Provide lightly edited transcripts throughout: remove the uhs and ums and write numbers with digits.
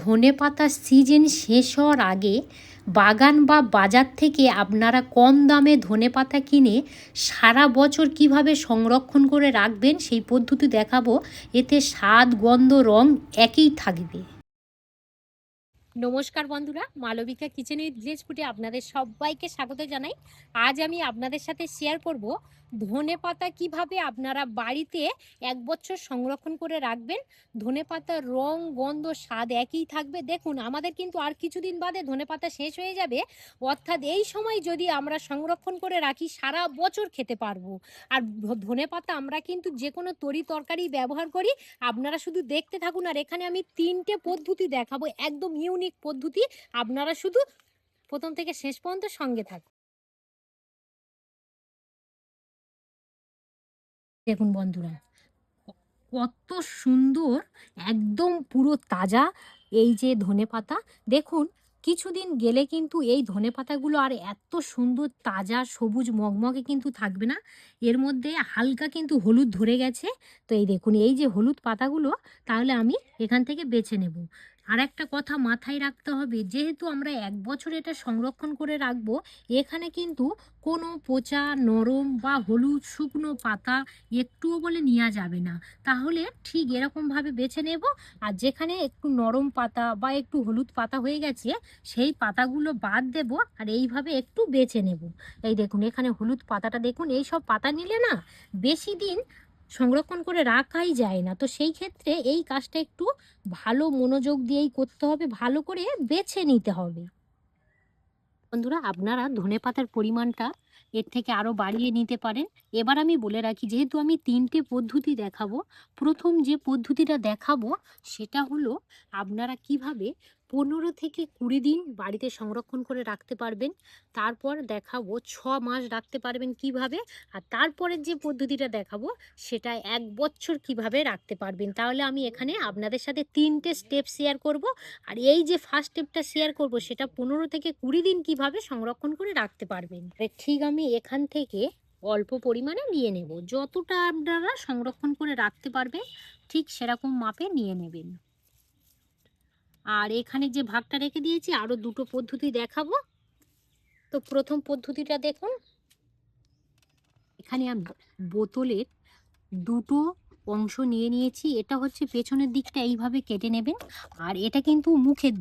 ধনেপাতার সিজন শেষ হওয়ার আগে বাগান বা বাজার থেকে আপনারা কম দামে ধনেপাতা কিনে সারা বছর কিভাবে সংরক্ষণ করে রাখবেন সেই পদ্ধতি দেখাবো। এতে স্বাদ, গন্ধ, রং একই থাকবে। নমস্কার বন্ধুরা, মালবিকা কিচেন উইথ ভিলেজ ফুডে আপনাদের সবাইকে স্বাগত জানাই। আজ আমি আপনাদের সাথে শেয়ার করব ধনেপাতা কিভাবে আপনারা বাড়িতে 1 বছর সংরক্ষণ করে রাখবেন। ধনেপাতার রং, গন্ধ, স্বাদ একই থাকবে। দেখুন, আমাদের কিন্তু আর কিছুদিন বাদে ধনেপাতা শেষ হয়ে যাবে, অর্থাৎ এই সময় যদি আমরা সংরক্ষণ করে রাখি সারা বছর খেতে পারবো। আর ধনেপাতা আমরা কিন্তু যে কোনো তরি তরকারি ব্যবহার করি। আপনারা শুধু দেখতে থাকুন, আর এখানে আমি 3টে পদ্ধতি দেখাবো, একদম ইউনিক পদ্ধতি। আপনারা শুধু প্রথম থেকে শেষ পর্যন্ত সঙ্গে থাকুন। দেখুন বন্ধুরা, কত সুন্দর, একদম পুরো তাজা এই যে ধনেপাতা। দেখুন, কিছুদিন গেলে কিন্তু এই ধনেপাতাগুলো আর এত সুন্দর তাজা সবুজ মগমগে কিন্তু থাকবে না, এর মধ্যে হালকা কিন্তু হলুদ ধরে গেছে। তো এই দেখুন, এই যে হলুদ পাতাগুলো, তাহলে আমি এখান থেকে বেছে নেব। আর একটা কথা মাথায় রাখতে হবে, যেহেতু আমরা 1 বছর এটা সংরক্ষণ করে রাখবো, এখানে কিন্তু কোনো পচা, নরম বা হলুদ শুকনো পাতা একটুও বলে নেওয়া যাবে না। তাহলে ঠিক এরকমভাবে বেছে নেব। আর যেখানে একটু নরম পাতা বা একটু হলুদ পাতা হয়ে গেছে, সেই পাতাগুলো বাদ দেব আর এইভাবে একটু বেছে নেব। এই দেখুন, এখানে হলুদ পাতাটা দেখুন, এই সব পাতা নিলে না বেশি দিন সংরক্ষণ করে রাখাই যায় না। তো সেই ক্ষেত্রে এই কাজটা একটু ভালো মনোযোগ দিয়েই করতে হবে, ভালো করে বেছে নিতে হবে। বন্ধুরা, আপনারা ধনেপাতার পরিমাণটা এর থেকে আরও বাড়িয়ে নিতে পারেন। এবার আমি বলে রাখি, যেহেতু আমি 3টে পদ্ধতি দেখাবো, প্রথম যে পদ্ধতিটা দেখাবো সেটা হলো আপনারা কিভাবে 15 থেকে 20 দিন বাড়িতে সংরক্ষণ করে রাখতে পারবেন। তারপর দেখাবো 6 মাস রাখতে পারবেন কিভাবে। আর তারপরের যে পদ্ধতিটা দেখাবো সেটা 1 বছর কিভাবে রাখতে পারবেন। তাহলে আমি এখানে আপনাদের সাথে 3টে স্টেপ শেয়ার করব। আর এই যে ফার্স্ট স্টেপটা শেয়ার করব, সেটা 15 থেকে 20 দিন কিভাবে সংরক্ষণ করে রাখতে পারবেন। ঠিক আমি এখান থেকে অল্প পরিমাণে নিয়ে নেব, যতটা আপনারা সংরক্ষণ করে রাখতে পারবেন ঠিক সেরকম মাপে নিয়ে নেবেন। আর এখানে যে ভাগটা রেখে দিয়েছি, আরো দুটো পদ্ধতি দেখাবো। তো প্রথম পদ্ধতিটা দেখুন, এখানে আমি বোতলের দুটো অংশ নিয়ে নিয়েছি। এটা হচ্ছে পেছনের দিকটা, এইভাবে কেটে নেবেন। আর এটা কিন্তু মুখের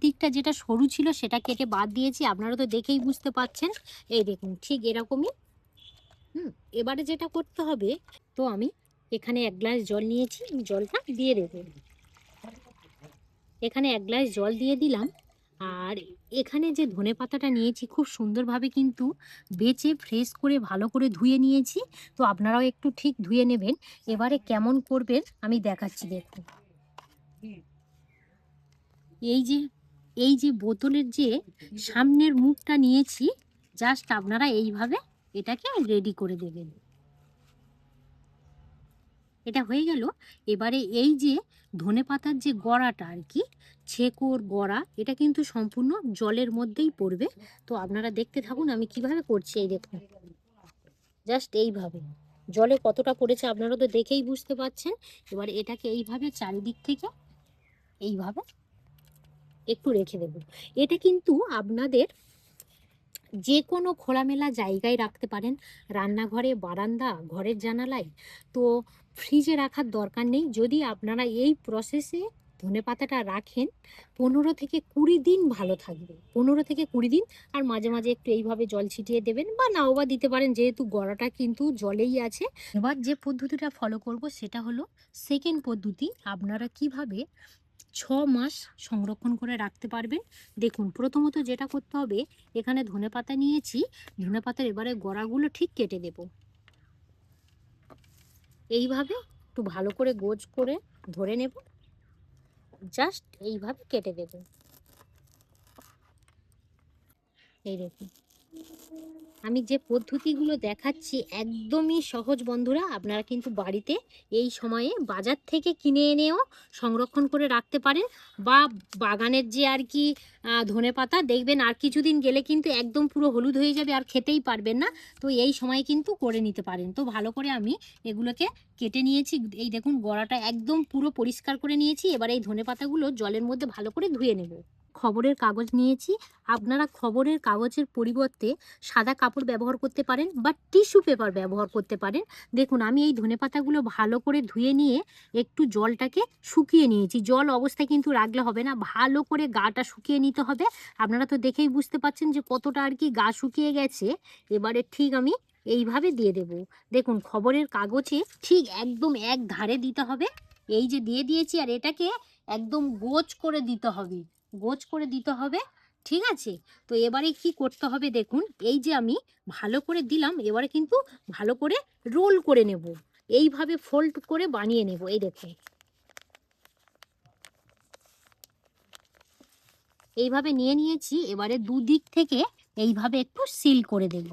দিকটা যেটা সরু ছিল সেটা কেটে বাদ দিয়েছি, আপনারা তো দেখেই বুঝতে পারছেন। এই দেখুন, ঠিক এরকমই। এবারে যেটা করতে হবে, তো আমি এখানে 1 গ্লাস জল নিয়েছি, জলটা দিয়ে দেবো। এখানে 1 গ্লাস জল দিয়ে দিলাম। আর এখানে যে ধনেপাতাটা নিয়েছি, খুব সুন্দরভাবে কিন্তু বেছে ফ্রেশ করে ভালো করে ধুয়ে নিয়েছি। তো আপনারাও একটু ঠিক ধুয়ে নেবেন। এবারে কেমন করবেন আমি দেখাচ্ছি, দেখুন। এই যে এই যে বোতলের যে সামনের মুখটা নিয়েছি, জাস্ট আপনারা এইভাবে এটাকে রেডি করে দেবেন। এটা হয়ে গেল। এবারে এই যে ধনেপাতার যে গড়াটা আর কি, ছেকর গড়া, এটা কিন্তু সম্পূর্ণ জলের মধ্যেই পড়বে। তো আপনারা দেখতে থাকুন আমি কিভাবে করছি। এই দেখুন, জাস্ট এইভাবে জলে কতটা পড়েছে আপনারা তো দেখেই বুঝতে পারছেন। এবার এটাকে এইভাবে চারিদিক থেকে এইভাবে একটু রেখে দেব। এটা কিন্তু আপনাদের যে কোনো খোলামেলা জায়গায় রাখতে পারেন, রান্নাঘরে, বারান্দা, ঘরের জানালায়। তো ফ্রিজে রাখার দরকার নেই। যদি আপনারা এই প্রসেসে ধনেপাতাটা রাখেন, 15 থেকে 20 দিন ভালো থাকবে। 15 থেকে 20 দিন। আর মাঝে মাঝে একটু এইভাবে জল ছিটিয়ে দেবেন, বা নাও বা দিতে পারেন, যেহেতু গড়াটা কিন্তু জলেই আছে। এবার যে পদ্ধতিটা ফলো করব সেটা হলো সেকেন্ড পদ্ধতি। আপনারা কিভাবে 6 মাস সংরক্ষণ করে রাখতে পারবেন। দেখুন, প্রথমত যেটা করতে হবে, এখানে ধনেপাতা নিয়েছি, ধনেপাতার এবারে গোড়াগুলো ঠিক কেটে দেব। এইভাবে একটু ভালো করে গোজ করে ধরে নেব, জাস্ট এইভাবে কেটে দেব। এই দেখুন, আমি যে পদ্ধতিগুলো দেখাচ্ছি একদমই সহজ বন্ধুরা, আপনারা কিন্তু বাড়িতে এই সময়ে বাজার থেকে কিনে এনেও সংরক্ষণ করে রাখতে পারেন, বা বাগানের যে আর কি ধনেপাতা দেখবেন আর কিছুদিন গেলে কিন্তু একদম পুরো হলুদ হয়ে যাবে, আর খেতেই পারবেন না। তো এই সময় কিন্তু করে নিতে পারেন। তো ভালো করে আমি এগুলোকে কেটে নিয়েছি। এই দেখুন গোড়াটা একদম পুরো পরিষ্কার করে নিয়েছি। এবার এই ধনেপাতাগুলো জলের মধ্যে ভালো করে ধুয়ে নেব। খবরের কাগজ নিয়েছি। আপনারা খবরের কাগজের পরিবর্তে সাদা কাপড় ব্যবহার করতে পারেন বা টিস্যু পেপার ব্যবহার করতে পারেন। দেখুন আমি এই ধনেপাতাগুলো ভালো করে ধুয়ে নিয়ে একটু জলটাকে শুকিয়ে নিয়েছি। জল অবস্থায় কিন্তু রাখলে হবে না, ভালো করে গাটা শুকিয়ে নিতে হবে। আপনারা তো দেখেই বুঝতে পারছেন যে কতটা আর কি গা শুকিয়ে গেছে। এবারে ঠিক আমি এইভাবে দিয়ে দেব। দেখুন খবরের কাগজে ঠিক একদম এক ধারে দিতে হবে। এই যে দিয়ে দিয়েছি, আর এটাকে একদম গোছ করে দিতে হবে, গোছ করে দিতে হবে। ঠিক আছে, তো এবারে কি করতে হবে দেখুন, এই যে আমি ভালো করে দিলাম, এবারে কিন্তু ভালো করে রোল করে নেব। এইভাবে ফোল্ড করে বানিয়ে নেব। এই দেখুন এইভাবে নিয়ে নিয়েছি। এবারে দুদিক থেকে এইভাবে একটু সিল করে দেব।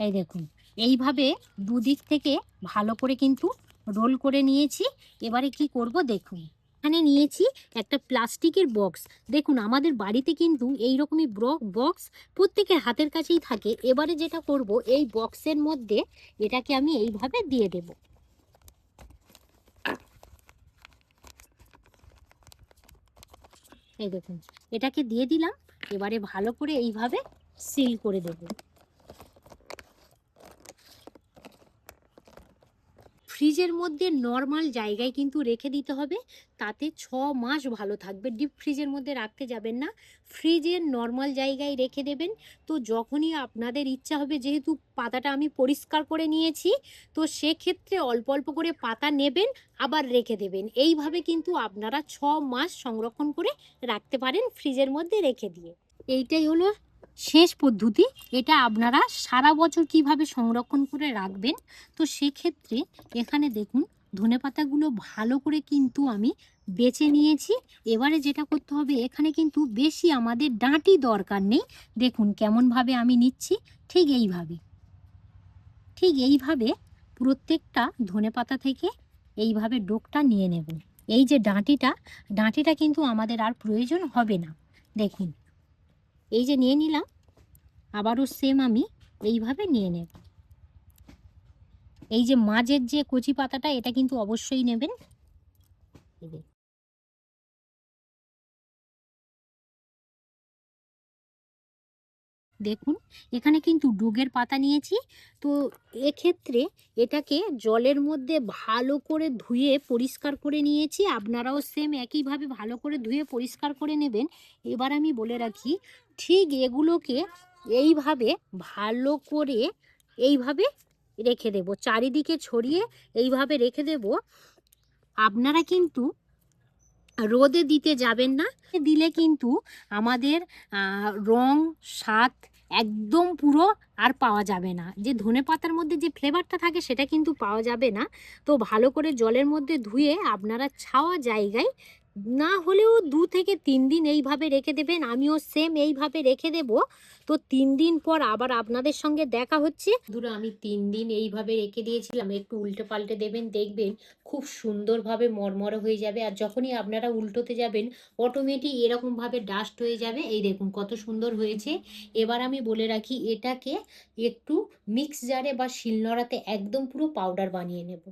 এই দেখুন এইভাবে দুদিক থেকে ভালো করে কিন্তু রোল করে নিয়েছি। এবারে কি করব দেখুন, এখানে নিয়েছি একটা প্লাস্টিকের বক্স। দেখুন আমাদের বাড়িতে কিন্তু এই রকমই বক্স প্রত্যেকের হাতের কাছেই থাকে। এবারে যেটা করব, এই বক্সের মধ্যে এটাকে আমি এইভাবে দিয়ে দেব। এই দেখুন এটাকে দিয়ে দিলাম। এবারে ভালো করে এইভাবে সিল করে দেব। ফ্রিজের মধ্যে নর্মাল জায়গায় কিন্তু রেখে দিতে হবে, তাতে 6 মাস ভালো থাকবে। ডিপ ফ্রিজের মধ্যে রাখতে যাবেন না, ফ্রিজের নর্মাল জায়গায় রেখে দেবেন। তো যখনই আপনাদের ইচ্ছা হবে, যেহেতু পাতাটা আমি পরিষ্কার করে নিয়েছি, তো সেক্ষেত্রে অল্প অল্প করে পাতা নেবেন, আবার রেখে দেবেন। এইভাবে কিন্তু আপনারা 6 মাস সংরক্ষণ করে রাখতে পারেন ফ্রিজের মধ্যে রেখে দিয়ে। এইটাই হলো শেষ পদ্ধতি। এটা আপনারা সারা বছর কিভাবে সংরক্ষণ করে রাখবেন। তো সেক্ষেত্রে এখানে দেখুন ধনেপাতাগুলো ভালো করে কিন্তু আমি বেছে নিয়েছি। এবারে যেটা করতে হবে, এখানে কিন্তু বেশি আমাদের ডাঁটি দরকার নেই। দেখুন কেমনভাবে আমি নিচ্ছি, ঠিক এইভাবে, ঠিক এইভাবে প্রত্যেকটা ধনেপাতা থেকে এইভাবে ডোকটা নিয়ে নেব। এই যে ডাঁটিটা, ডাঁটিটা কিন্তু আমাদের আর প্রয়োজন হবে না। দেখুন এই যে নিয়ে নিলাম, আবারও সেম আমি এইভাবে নিয়ে নেব। এই যে মাঝের যে কচি পাতাটা, এটা কিন্তু অবশ্যই নেবেন। এই যে দেখুন এখানে কিন্তু ডুগের পাতা নিয়েছি। তো এক্ষেত্রে এটাকে জলের মধ্যে ভালো করে ধুয়ে পরিষ্কার করে নিয়েছি। আপনারাও সেম একইভাবে ভালো করে ধুয়ে পরিষ্কার করে নেবেন। এবার আমি বলে রাখি, ঠিক এগুলোকে এইভাবে ভালো করে এইভাবে রেখে দেব, চারিদিকে ছড়িয়ে এইভাবে রেখে দেব। আপনারা কিন্তু রোদে দিতে যাবেন না, দিলে কিন্তু আমাদের রং স্বাদ একদম পুরো আর পাওয়া যাবে না। যে ধনেপাতার মধ্যে যে ফ্লেভারটা থাকে সেটা কিন্তু পাওয়া যাবে না। তো ভালো করে জলের মধ্যে ধুয়ে আপনারা ছাওয়া জায়গায় না হলেও 2 থেকে 3 দিন এইভাবে রেখে দেবেন। আমিও সেম এইভাবে রেখে দেব। তো 3 দিন পর আবার আপনাদের সঙ্গে দেখা হচ্ছে। ধরো আমি 3 দিন এইভাবে রেখে দিয়েছিলাম, একটু উল্টে পাল্টে দেবেন, দেখবেন খুব সুন্দরভাবে মরমরে হয়ে যাবে। আর যখনই আপনারা উল্টোতে যাবেন, অটোমেটিক এরকমভাবে ডাস্ট হয়ে যাবে। এই দেখুন কত সুন্দর হয়েছে। এবার আমি বলে রাখি, এটাকে একটু মিক্স জারে বা শিলনোড়াতে একদম পুরো পাউডার বানিয়ে নেব।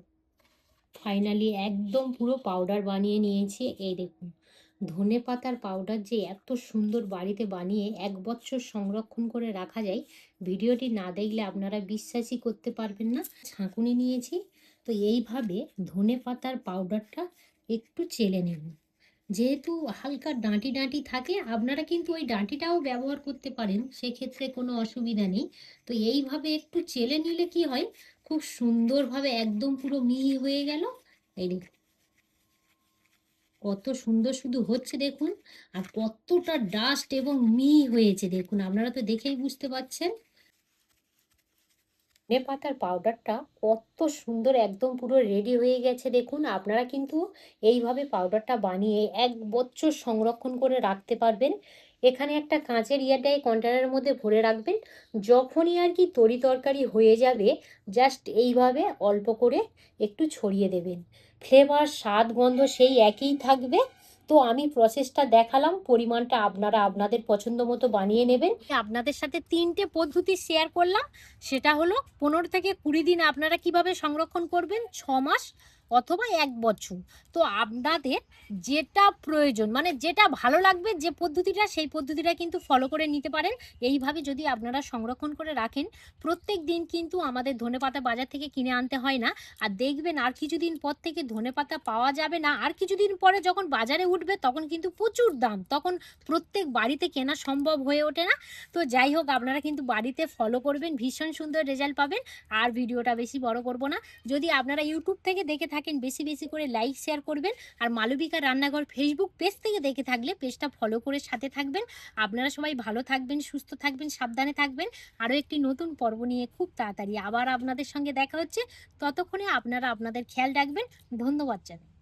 ফাইনালি একদম পুরো পাউডার বানিয়ে নিয়েছি। এই দেখুন ধনেপাতার পাউডার যে এত সুন্দর বাড়িতে বানিয়ে 1 বছর সংরক্ষণ করে রাখা যায়, ভিডিওটি না দেখলে আপনারা বিশ্বাসই করতে পারবেন না। ছাঁকুনি নিয়েছি। তো এইভাবে ধনেপাতার পাউডারটা একটু চেলে নেব। যেহেতু হালকা ডাঁটি ডাঁটি থাকে, আপনারা কিন্তু ওই ডাঁটিটাও ব্যবহার করতে পারেন, সেক্ষেত্রে কোনো অসুবিধা নেই। তো এইভাবে একটু চেলে নিলে কি হয়, খুব সুন্দরভাবে একদম পুরো মিহি হয়ে গেল। এই দেখুন কত সুন্দর শুধু হচ্ছে দেখুন, আর কতটা ডাস্ট এবং মিহি হয়েছে দেখুন, আপনারা তো দেখেই বুঝতে পারছেন। ধনে পাতার পাউডারটা কত সুন্দর একদম পুরো রেডি হয়ে গেছে দেখুন। আপনারা কিন্তু এইভাবে পাউডারটা বানিয়ে ১ বছর সংরক্ষণ করে রাখতে পারবেন। এখানে একটা কাঁচের এয়ারটাইট কন্টেনারের মধ্যে ভরে রাখবেন। যখনই আর কি তরি-তরকারি হয়ে যাবে, জাস্ট এইভাবে অল্প করে একটু ছড়িয়ে দেবেন। ফ্লেভার, স্বাদ, গন্ধ সেই একই থাকবে। তো আমি প্রসেসটা দেখালাম, পরিমাণটা আপনারা আপনাদের পছন্দ মতো বানিয়ে নেবেন। আপনাদের সাথে ৩ টে পদ্ধতি শেয়ার করলাম। সেটা হলো ১৫ থেকে ২০ দিন আপনারা কিভাবে সংরক্ষণ করবেন, ৬ মাস অথবা ১ বছর। তো আপনাদের যেটা প্রয়োজন, মানে যেটা ভালো লাগবে যে পদ্ধতিটা, সেই পদ্ধতিটা কিন্তু ফলো করে নিতে পারেন। এইভাবে যদি আপনারা সংরক্ষণ করে রাখেন, প্রত্যেক দিন কিন্তু আমাদের ধনেপাতা বাজার থেকে কিনে আনতে হয় না। আর দেখবেন আর কিছুদিন পর থেকে ধনেপাতা পাওয়া যাবে না। আর কিছুদিন পরে যখন বাজারে উঠবে তখন কিন্তু প্রচুর দাম। তখন প্রত্যেক বাড়িতে কেনা সম্ভব হয়ে ওঠে না। তো যাই হোক, আপনারা কিন্তু বাড়িতে ফলো করবেন, ভীষণ সুন্দর রেজাল্ট পাবেন। আর ভিডিওটা বেশি বড় করব না। যদি আপনারা ইউটিউব থেকে দেখে থাকেন, বেশি বেশি করে লাইক শেয়ার করবেন। আর মালবিকা রান্নাঘর ফেসবুক পেজ থেকে দেখে থাকলে পেজটা ফলো করে সাথে থাকবেন। আপনারা সবাই ভালো থাকবেন, সুস্থ থাকবেন, সাবধানে থাকবেন। আরও একটি নতুন পর্ব নিয়ে খুব তাড়াতাড়ি আবার আপনাদের সঙ্গে দেখা হচ্ছে। ততক্ষণে আপনারা আপনাদের খেয়াল রাখবেন। ধন্যবাদ জানাই।